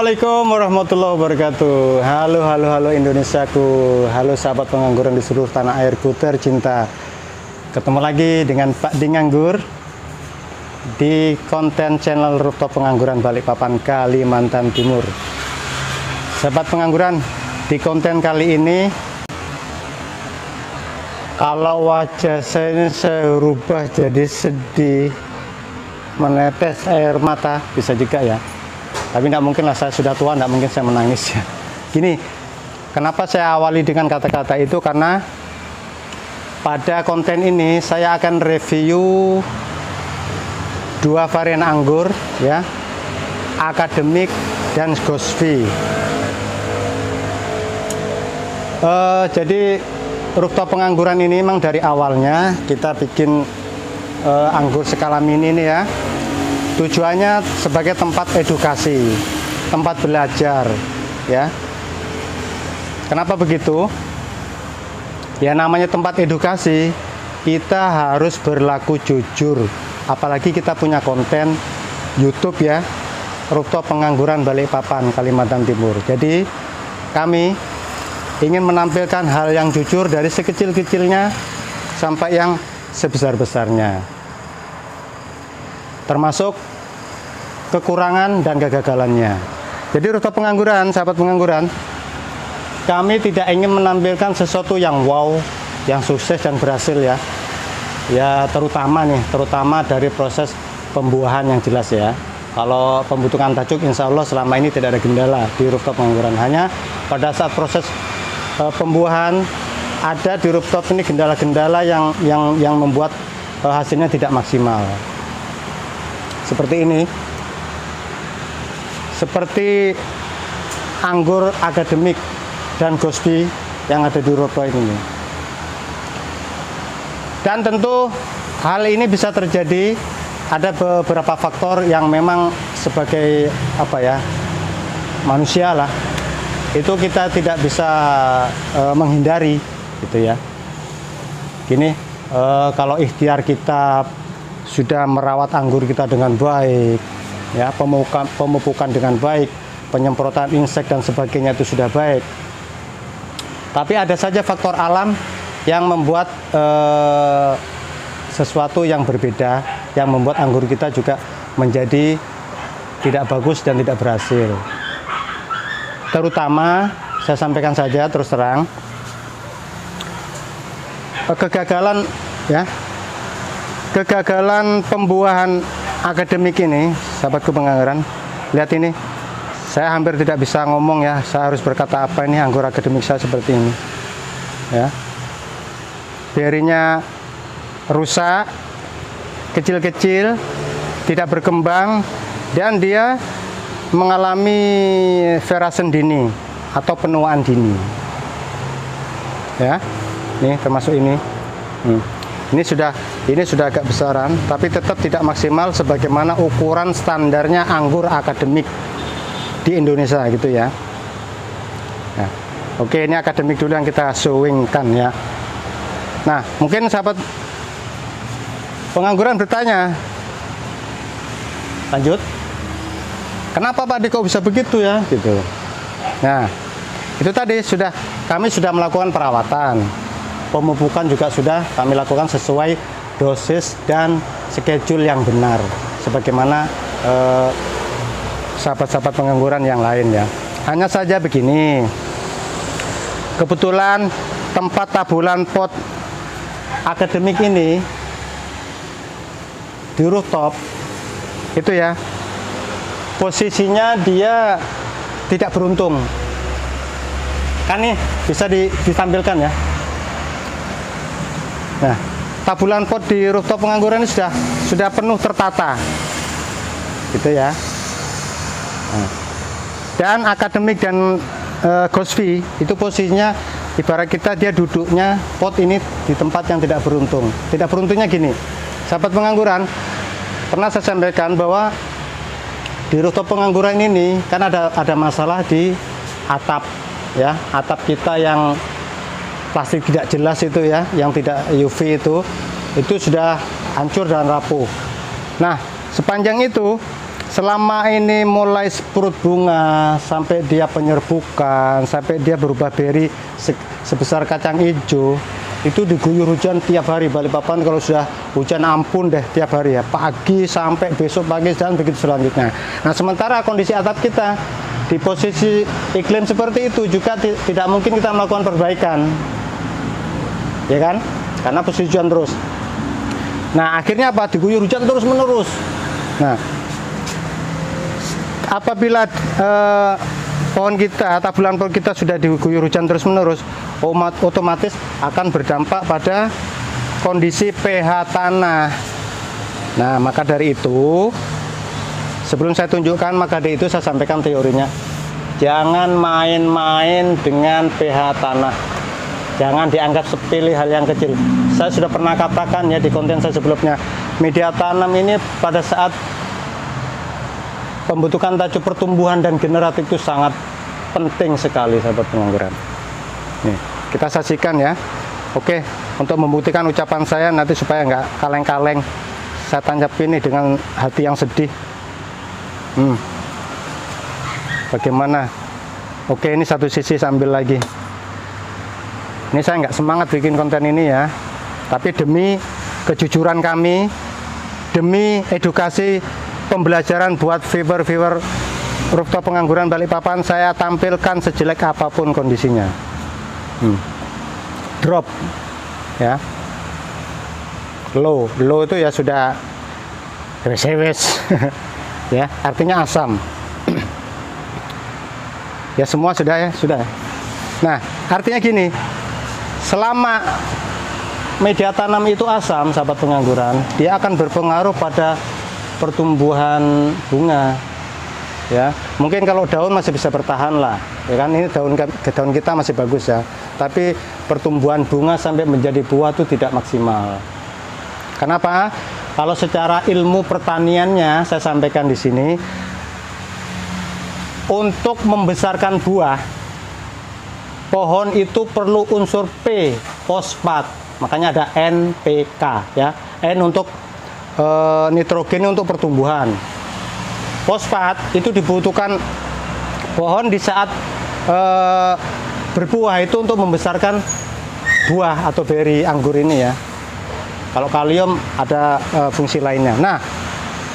Assalamualaikum warahmatullahi wabarakatuh. Halo Indonesiaku. Halo sahabat pengangguran di seluruh tanah airku tercinta. Ketemu lagi dengan Pak Di Nganggur di konten channel Rooftop Pengangguran Balikpapan, Kalimantan Timur. Sahabat pengangguran, di konten kali ini kalau wajah saya ini saya rubah jadi sedih, menetes air mata, bisa juga ya. Tapi tidak mungkin lah, saya sudah tua, tidak mungkin saya menangis ya. Gini, kenapa saya awali dengan kata-kata itu? Karena pada konten ini saya akan review dua varian anggur ya, akademik dan Gosvi. Jadi rooftop pengangguran ini memang dari awalnya kita bikin anggur skala mini ini ya. Tujuannya sebagai tempat edukasi, tempat belajar ya. Kenapa begitu? Ya namanya tempat edukasi, kita harus berlaku jujur. Apalagi kita punya konten YouTube ya, Rooftop Pengangguran Balikpapan, Kalimantan Timur. Jadi kami ingin menampilkan hal yang jujur dari sekecil-kecilnya sampai yang sebesar-besarnya, termasuk kekurangan dan kegagalannya. Jadi rooftop pengangguran, sahabat pengangguran, kami tidak ingin menampilkan sesuatu yang wow, yang sukses dan berhasil ya. Ya terutama dari proses pembuahan yang jelas ya. Kalau pembentukan tajuk insya Allah selama ini tidak ada kendala di rooftop pengangguran. Hanya pada saat proses pembuahan ada di rooftop ini kendala-kendala yang membuat hasilnya tidak maksimal. Seperti ini, seperti anggur akademik dan Gosvi yang ada di rooftop ini. Dan tentu hal ini bisa terjadi, ada beberapa faktor yang memang sebagai manusia lah, itu kita tidak bisa menghindari gitu ya. Gini, kalau ikhtiar kita sudah merawat anggur kita dengan baik ya, pemupukan dengan baik, penyemprotan insek dan sebagainya itu sudah baik, tapi ada saja faktor alam yang membuat sesuatu yang berbeda, yang membuat anggur kita juga menjadi tidak bagus dan tidak berhasil. Terutama saya sampaikan saja terus terang, kegagalan pembuahan akademik ini, sahabatku pengangguran, lihat ini, saya hampir tidak bisa ngomong ya, saya harus berkata apa ini anggur akademik saya seperti ini ya. Berinya rusak, kecil-kecil, tidak berkembang, dan dia mengalami verasen dini atau penuaan dini ya. Nih termasuk ini. Ini sudah agak besaran, tapi tetap tidak maksimal sebagaimana ukuran standarnya anggur akademik di Indonesia gitu ya. Nah, oke, ini akademik dulu yang kita showingkan ya. Nah, mungkin sahabat pengangguran bertanya, lanjut, kenapa Pak Di kok bisa begitu ya gitu. Nah, itu tadi kami sudah melakukan perawatan, pemupukan juga sudah kami lakukan sesuai dosis dan schedule yang benar, sebagaimana sahabat-sahabat pengangguran yang lain ya. Hanya saja begini, kebetulan tempat tabulan pot akademik ini di rooftop itu ya, posisinya dia tidak beruntung. Kan nih bisa ditampilkan ya. Nah, tabulan pot di rooftop pengangguran ini sudah penuh tertata, gitu ya. Nah, dan akademik dan Gosvi itu posisinya ibarat kita dia duduknya pot ini di tempat yang tidak beruntung. Tidak beruntungnya gini, sahabat pengangguran, pernah saya sampaikan bahwa di rooftop pengangguran ini kan ada masalah di atap ya, atap kita yang plastik tidak jelas itu ya, yang tidak UV itu sudah hancur dan rapuh. Nah, sepanjang itu selama ini mulai sprut bunga sampai dia penyerbukan, sampai dia berubah beri sebesar kacang hijau, itu diguyur hujan tiap hari. Balikpapan kalau sudah hujan ampun deh tiap hari ya, pagi sampai besok pagi dan begitu selanjutnya. Nah, sementara kondisi atap kita di posisi iklim seperti itu juga tidak mungkin kita melakukan perbaikan, ya kan? Karena posisi hujan terus. Nah, akhirnya apa? Diguyur hujan terus menerus. Nah, apabila pohon kita, tabulan pohon kita sudah diguyur hujan terus menerus, otomatis akan berdampak pada kondisi pH tanah. Nah, maka dari itu, sebelum saya tunjukkan, maka dari itu saya sampaikan teorinya. Jangan main-main dengan pH tanah. Jangan dianggap sepele hal yang kecil. Saya sudah pernah katakan ya di konten saya sebelumnya, media tanam ini pada saat pembentukan tajuk pertumbuhan dan generatif itu sangat penting sekali, sahabat pengangguran. Nih, kita saksikan ya. Oke, untuk membuktikan ucapan saya nanti supaya nggak kaleng-kaleng, saya tanggapin ini dengan hati yang sedih. Bagaimana? Oke, ini satu sisi sambil lagi. Ini saya nggak semangat bikin konten ini ya, tapi demi kejujuran kami, demi edukasi pembelajaran buat viewer rooftop pengangguran Balikpapan, saya tampilkan sejelek apapun kondisinya. Drop ya, low itu ya sudah wes ya, artinya asam. Ya semua sudah ya, sudah. Nah, artinya gini, selama media tanam itu asam, sahabat pengangguran, dia akan berpengaruh pada pertumbuhan bunga. Ya, mungkin kalau daun masih bisa bertahan lah, ya kan, ini daun kita masih bagus ya. Tapi pertumbuhan bunga sampai menjadi buah itu tidak maksimal. Kenapa? Kalau secara ilmu pertaniannya saya sampaikan di sini, untuk membesarkan buah, pohon itu perlu unsur P, fosfat. Makanya ada NPK ya. N untuk nitrogen untuk pertumbuhan. Fosfat itu dibutuhkan pohon di saat berbuah itu untuk membesarkan buah atau beri anggur ini ya. Kalau kalium ada fungsi lainnya. Nah,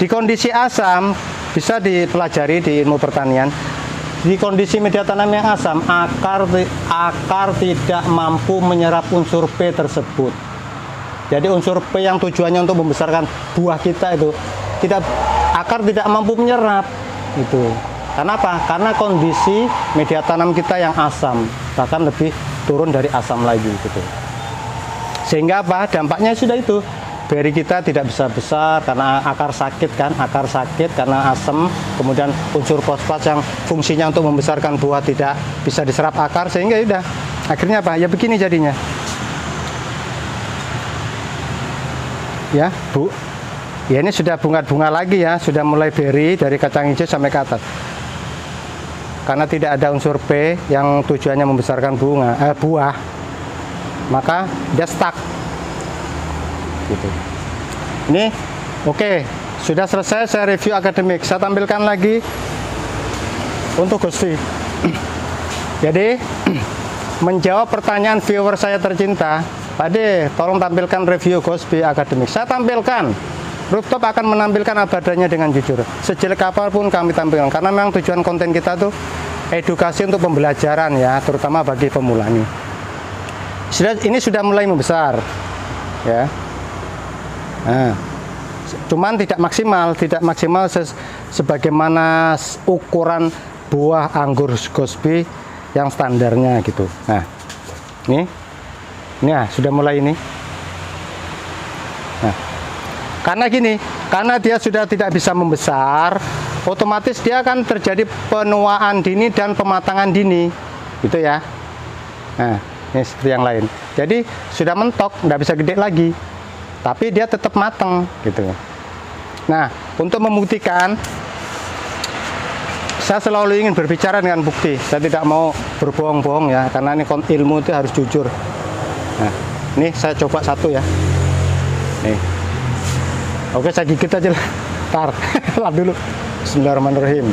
di kondisi asam bisa dipelajari di ilmu pertanian. Di kondisi media tanam yang asam, akar tidak mampu menyerap unsur P tersebut. Jadi unsur P yang tujuannya untuk membesarkan buah kita itu akar tidak mampu menyerap itu. Kenapa? Karena kondisi media tanam kita yang asam, bahkan lebih turun dari asam lagi gitu. Sehingga apa? Dampaknya sudah itu. Beri kita tidak bisa besar karena akar sakit kan, akar sakit karena asam, kemudian unsur fosfat yang fungsinya untuk membesarkan buah tidak bisa diserap akar, sehingga udah akhirnya apa? Ya begini jadinya. Ya, Bu. Ya ini sudah bunga-bunga lagi ya, sudah mulai beri dari kacang hijau sampai ke atas. Karena tidak ada unsur P yang tujuannya membesarkan buah, maka dia stuck. Gitu. Ini oke, sudah selesai saya review akademik. Saya tampilkan lagi untuk Gusti. Jadi menjawab pertanyaan viewer saya tercinta, Pak De, tolong tampilkan review Gosby akademik. Saya tampilkan. Rooftop akan menampilkan apa adanya dengan jujur. Sejelek apapun kami tampilkan, karena memang tujuan konten kita tuh edukasi untuk pembelajaran ya, terutama bagi pemula ini. Ini sudah mulai membesar, ya. Nah, cuman tidak maksimal sebagaimana ukuran buah anggur Gosby yang standarnya gitu. Nah, ini ya sudah mulai ini. Nah, karena dia sudah tidak bisa membesar, otomatis dia akan terjadi penuaan dini dan pematangan dini, gitu ya. Nah, ini seperti yang lain. Jadi sudah mentok, nggak bisa gede lagi, tapi dia tetap matang, gitu. Nah, untuk membuktikan, saya selalu ingin berbicara dengan bukti. Saya tidak mau berbohong-bohong ya, karena ini ilmu itu harus jujur. Nah, ini saya coba satu ya. Nih. Oke, saya gigit aja lah. Ntar, lap dulu. Bismillahirrahmanirrahim.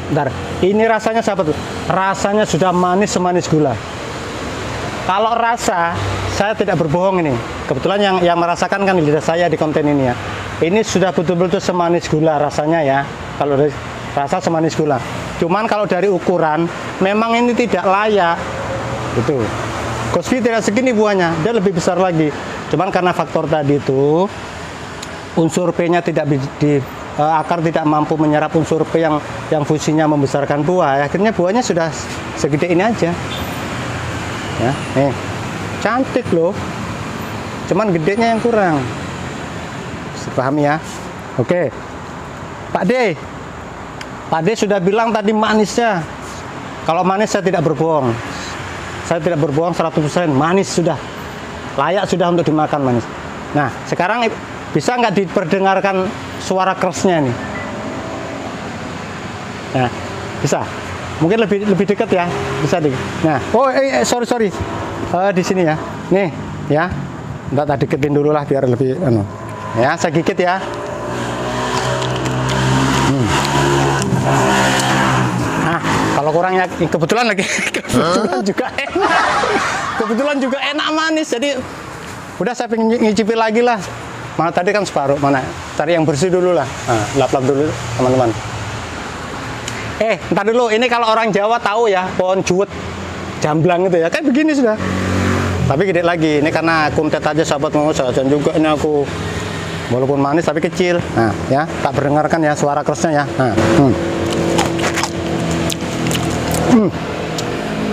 Bentar, ini rasanya sahabat, rasanya sudah manis semanis gula. Kalau rasa, saya tidak berbohong ini. Kebetulan yang merasakan kan lidah saya di konten ini ya. Ini sudah betul-betul semanis gula rasanya ya. Kalau dari rasa semanis gula. Cuman kalau dari ukuran, memang ini tidak layak. Gitu. Ghospi tidak segini buahnya, dia lebih besar lagi. Cuman karena faktor tadi itu, unsur P-nya tidak akar tidak mampu menyerap unsur P yang fungsinya membesarkan buah. Akhirnya buahnya sudah segede ini aja. Ya, nih. Cantik loh. Cuman gedenya yang kurang. Paham ya? Oke. Pak D. Pak D sudah bilang tadi manisnya. Kalau manis saya tidak berbohong. Saya tidak berbohong 100%. Manis sudah. Layak sudah untuk dimakan manis. Nah, sekarang bisa nggak diperdengarkan suara kerasnya nih? Nah, bisa. Mungkin lebih dekat ya, bisa di. Nah, sorry, di sini ya. Nih, ya. Nggak tak deketin dulu lah biar lebih, ya. Saya gigit ya. Nah, kalau kurang ya, kebetulan lagi, kebetulan juga enak manis. Jadi, udah saya pengen ngicipin lagi lah. Mana tadi kan separuh, mana? Cari yang bersih dulu lah. Nah, lap-lap dulu teman-teman. Ntar dulu, ini kalau orang Jawa tahu ya, pohon juwet jamblang itu ya, kayak begini sudah. Tapi gede lagi, ini karena kuntet aja sahabat mau sajian juga ini aku. Walaupun manis tapi kecil. Nah, ya, tak berdengarkan ya suara kerasnya ya. Nah,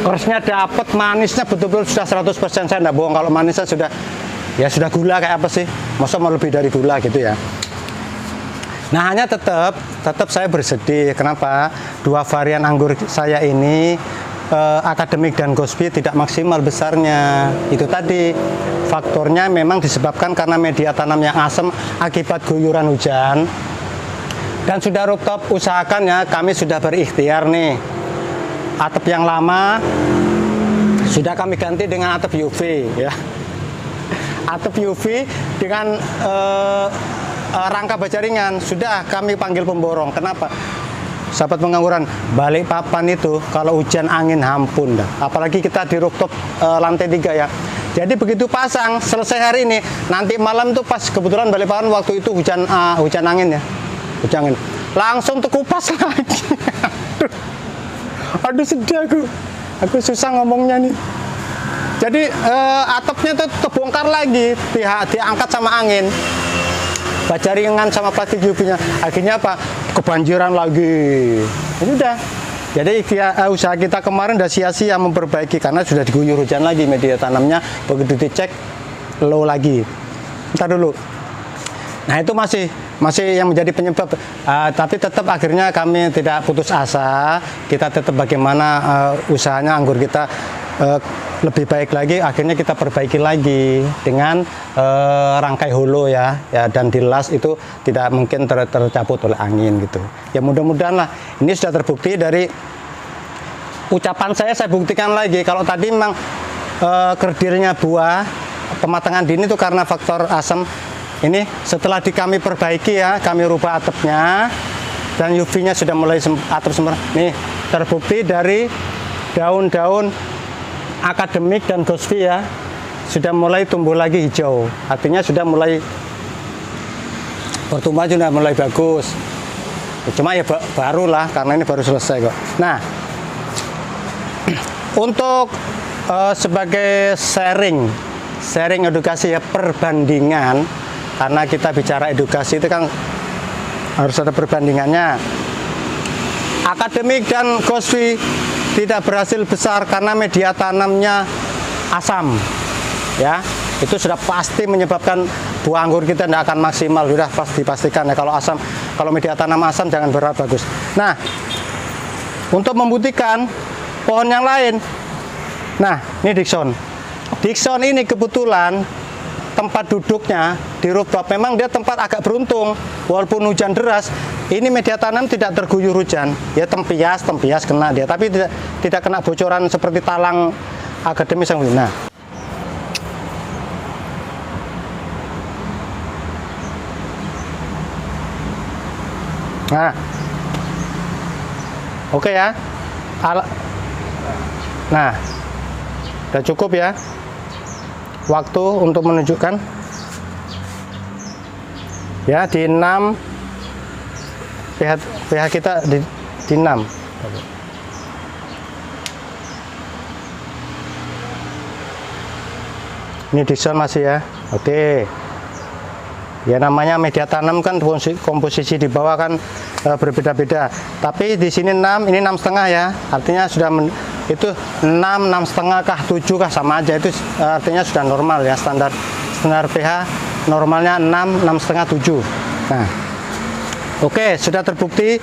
kerasnya dapat, manisnya betul-betul sudah 100%. Saya enggak bohong kalau manisnya sudah sudah gula kayak apa sih? Masa mau lebih dari gula gitu ya. Nah, hanya tetap saya bersedih. Kenapa? Dua varian anggur saya ini akademik dan Ghospi tidak maksimal besarnya. Itu tadi faktornya memang disebabkan karena media tanam yang asam akibat guyuran hujan. Dan sudah rooftop usahakan ya, kami sudah berikhtiar nih. Atap yang lama sudah kami ganti dengan atap UV ya. Atap UV dengan rangka baja ringan sudah kami panggil pemborong. Kenapa? Sahabat pengangguran, Balikpapan itu kalau hujan angin ampun dah. Apalagi kita di rooftop lantai 3 ya. Jadi begitu pasang selesai hari ini, nanti malam tuh pas kebetulan Balikpapan waktu itu hujan angin ya. Hujan angin. Langsung terkupas lagi. Aduh sedih aku. Aku susah ngomongnya nih. Jadi atapnya tuh terbongkar lagi, diangkat sama angin. Baja ringan sama plastik UV-nya. Akhirnya apa? Kebanjiran lagi. Ini udah. Jadi usaha kita kemarin udah sia-sia memperbaiki karena sudah diguyur hujan lagi media tanamnya. Begitu dicek low lagi. Ntar dulu. Nah, itu masih yang menjadi penyebab. Tapi tetap akhirnya kami tidak putus asa. Kita tetap bagaimana usahanya anggur kita lebih baik lagi, akhirnya kita perbaiki lagi dengan rangkai holo ya, dan dilas itu tidak mungkin tercabut oleh angin gitu. Ya mudah-mudahan lah, ini sudah terbukti dari ucapan saya buktikan lagi. Kalau tadi memang kerdilnya buah, pematangan dini itu karena faktor asam. Ini setelah kami perbaiki ya, kami rubah atapnya dan UV-nya sudah mulai atap semar. Nih terbukti dari daun-daun akademik dan Ghospi ya sudah mulai tumbuh lagi hijau, artinya sudah mulai pertumbuhan sudah mulai bagus. Cuma ya baru lah karena ini baru selesai kok. Nah, untuk sebagai sharing edukasi ya, perbandingan, karena kita bicara edukasi itu kan harus ada perbandingannya. Akademik dan Ghospi tidak berhasil besar karena media tanamnya asam ya, itu sudah pasti menyebabkan buah anggur kita tidak akan maksimal, sudah pasti dipastikan ya. Kalau asam, kalau media tanam asam jangan berharap bagus. Nah, untuk membuktikan pohon yang lain, nah ini Dickson ini kebetulan tempat duduknya di rooftop, memang dia tempat agak beruntung. Walaupun hujan deras, ini media tanam tidak terguyur hujan. Ya tempias kena dia, tapi tidak kena bocoran seperti talang akademis yang nah. Nah, oke ya. Nah, udah cukup ya waktu untuk menunjukkan ya di 6 pH kita di 6. Ini Dixon masih ya. Oke. Ya namanya media tanam kan komposisi di bawah kan berbeda-beda. Tapi di sini 6, ini 6,5 ya. Artinya sudah itu 6, 6,5 kah, 7 kah sama aja, itu artinya sudah normal ya, standar pH normalnya 6, 6,5, 7. Nah, oke, sudah terbukti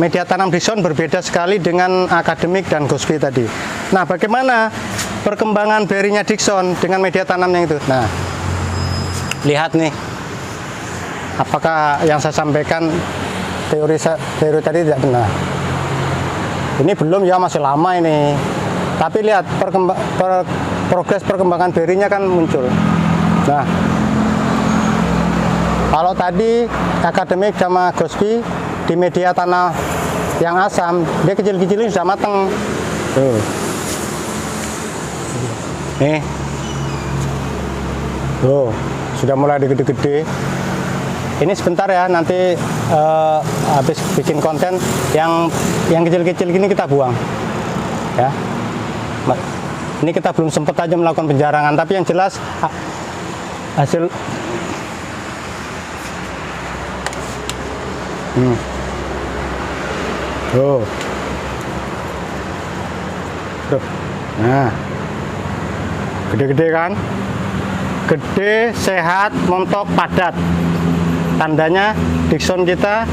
media tanam Dixon berbeda sekali dengan akademik dan Gosby tadi. Nah, bagaimana perkembangan berinya Dixon dengan media tanamnya itu? Nah, lihat nih, apakah yang saya sampaikan teori tadi tidak benar? Ini belum ya, masih lama ini. Tapi lihat progres perkembangan berinya kan muncul. Nah, kalau tadi akademik sama Gosby di media tanah yang asam, dia kecil-kecilin sudah mateng. Tuh. Nih. Tuh, sudah mulai gede-gede. Ini sebentar ya, nanti habis bikin konten yang kecil-kecil gini kita buang. Ya. Ini kita belum sempat aja melakukan penjarangan, tapi yang jelas hasil Tuh. Nah, gede-gede kan? Gede, sehat, montok, padat. Tandanya Dixon kita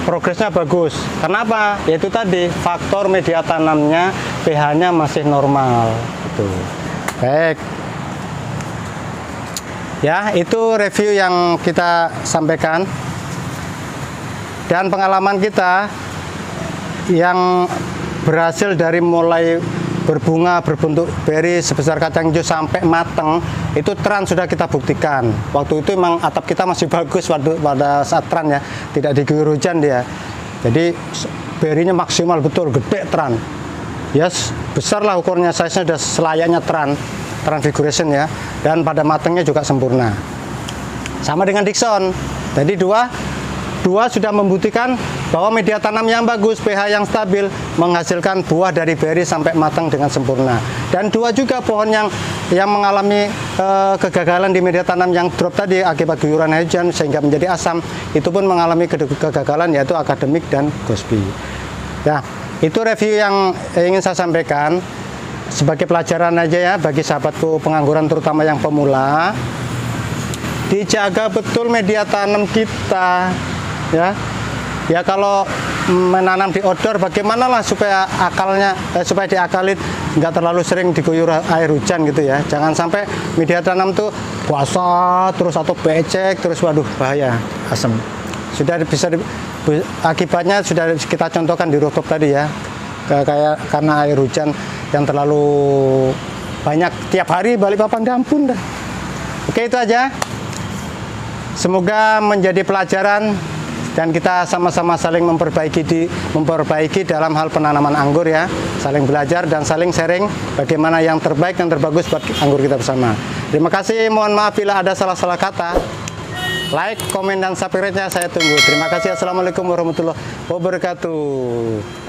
progresnya bagus. Kenapa? Yaitu tadi faktor media tanamnya, pH-nya masih normal. Gitu. Baik. Ya, itu review yang kita sampaikan. Dan pengalaman kita yang berhasil dari mulai berbunga, berbentuk beri sebesar kacang hijau sampai mateng, itu tran sudah kita buktikan. Waktu itu memang atap kita masih bagus pada saat tran ya, tidak diguyur hujan dia. Jadi berinya maksimal betul, gede tran. Yes, besar lah ukurnya, size-nya sudah selayaknya transfiguration ya. Dan pada matengnya juga sempurna. Sama dengan Dixon. Jadi dua sudah membuktikan bahwa media tanam yang bagus, pH yang stabil, menghasilkan buah dari beri sampai matang dengan sempurna. Dan dua juga pohon yang mengalami kegagalan di media tanam yang drop tadi akibat guyuran hujan sehingga menjadi asam, itu pun mengalami kegagalan, yaitu akademik dan Gosby. Nah, itu review yang ingin saya sampaikan sebagai pelajaran aja ya bagi sahabatku pengangguran, terutama yang pemula. Dijaga betul media tanam kita. Ya kalau menanam di outdoor, bagaimana lah supaya supaya diakalin nggak terlalu sering diguyur air hujan gitu ya. Jangan sampai media tanam tuh basah terus atau becek terus, waduh bahaya, asam. Akibatnya sudah kita contohkan di rooftop tadi ya, karena air hujan yang terlalu banyak tiap hari Balikpapan, ampun dah. Oke, itu aja. Semoga menjadi pelajaran dan kita sama-sama saling memperbaiki dalam hal penanaman anggur ya, saling belajar dan saling sharing bagaimana yang terbaik dan terbagus buat anggur kita bersama. Terima kasih, mohon maaf bila ada salah-salah kata. Like, komen, dan subscribe-nya saya tunggu. Terima kasih. Assalamualaikum warahmatullahi wabarakatuh.